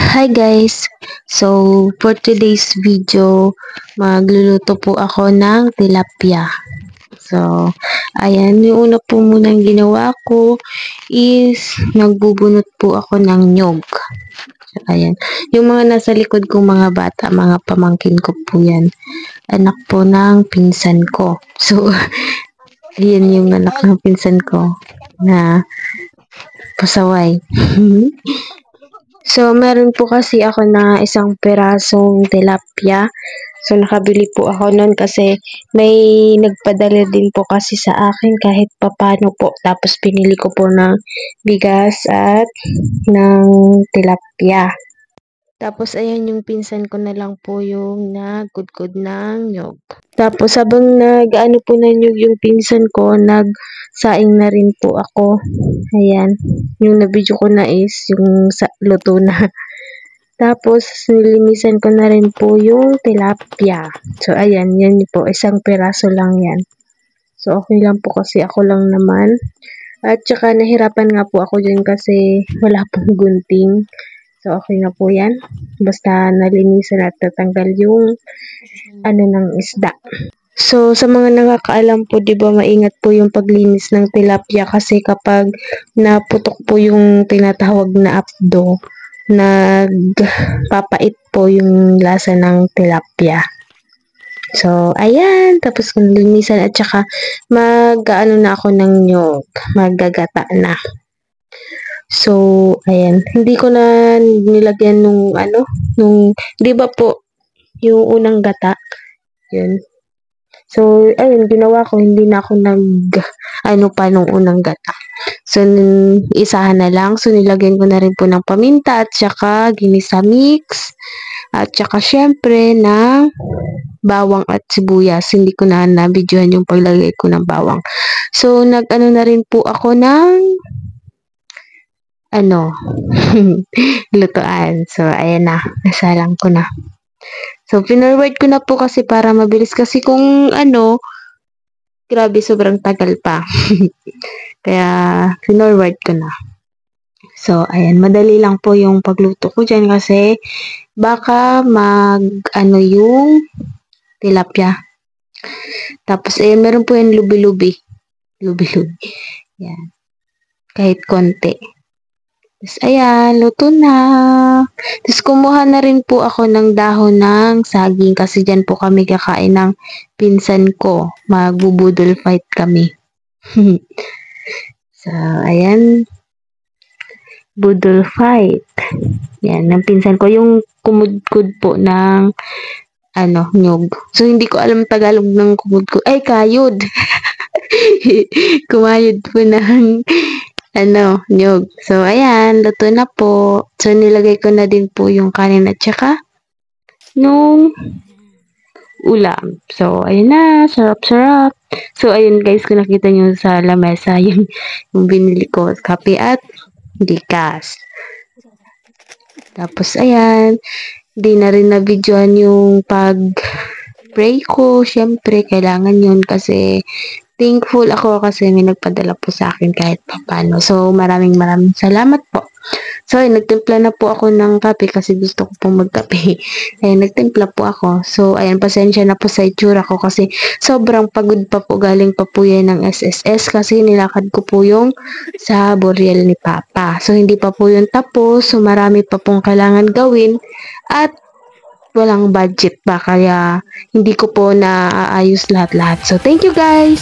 Hi guys! So, for today's video, magluluto po ako ng tilapia. So, ayan, yung una po munang ginawa ko is nagbubunot po ako ng nyog. So, ayan, yung mga nasa likod kong mga bata, mga pamangkin ko po yan. Anak po ng pinsan ko. So, ayan yung anak ng pinsan ko na pasaway. So, meron po kasi ako na isang perasong tilapia. So, nakabili po ako nun kasi may nagpadala din po kasi sa akin kahit papano po. Tapos, pinili ko po ng bigas at ng tilapia. Tapos, ayan yung pinsan ko na lang po yung nagkudkod ng nyog. Tapos, habang nag-ano po ng nyog yung pinsan ko, nagsaing na rin po ako. Ayan. Yung na-video ko na is yung luto na. Tapos, nilinisan ko na rin po yung tilapia. So, ayan. Yan po. Isang piraso lang yan. So, okay lang po kasi ako lang naman. At saka, nahirapan nga po ako dyan kasi wala pong gunting. So, okay na po yan. Basta nalinisan at tatanggal yung ng isda. So, sa mga nakakaalam po, di ba, maingat po yung paglinis ng tilapia kasi kapag naputok po yung tinatawag na apdo, nagpapait po yung lasa ng tilapia. So, ayan. Tapos kung linisan at saka mag-ano na ako ng nyog. Maggagata na. So, ayan. Hindi ko na nilagyan di ba po, yung unang gata. Yun. So, ayun, ginawa ko, hindi na ako nung unang gata. So, isahan na lang. So, nilagyan ko na rin po ng paminta at saka ginisa mix. At saka, syempre, ng bawang at sibuyas. Hindi ko na na-videohan yung paglagay ko ng bawang. So, nag-ano na rin po ako ng lutuan. So, ayan na. Nasalang ko na. So, pinorward ko na po kasi para mabilis. Kasi kung grabe, sobrang tagal pa. Kaya, pinorward ko na. So, ayan. Madali lang po yung pagluto ko dyan kasi baka yung tilapia. Tapos, ayan, meron po yung lubi-lubi. Lubi-lubi. Yan. Kahit konti. Tapos, ayan, luto na. Tapos, kumuha na rin po ako ng dahon ng saging kasi dyan po kami kakain ng pinsan ko. Magbubudol fight kami. So, ayan. Budol fight. Yan, ng pinsan ko. Yung kumudkud po ng nyog. So, hindi ko alam Tagalog ng kumudkud. Ay, kayod. Kumayod po ng nyog. So, ayan, luto na po. So, nilagay ko na din po yung kanin at saka nung ulam. So, ayun na, sarap-sarap. So, ayun guys, kung nakita nyo sa lamesa, yung binili ko, kape at bigas. Tapos, ayan, di na rin na-videoan yung pag-pray ko. Siyempre, kailangan yun kasi thankful ako kasi may nagpadala po sa akin kahit papano. So, maraming salamat po. So, nagtimpla na po ako ng kape kasi gusto ko pong magkape. Ayan, nagtimpla po ako. So, ayan, pasensya na po sa itsura ko kasi sobrang pagod pa po. Galing pa po yan ng SSS kasi nilakad ko po yung sa Boreal ni Papa. So, hindi pa po yun tapos. So, marami pa pong kailangan gawin at walang budget pa kaya hindi ko po naaayos lahat-lahat. So, thank you guys!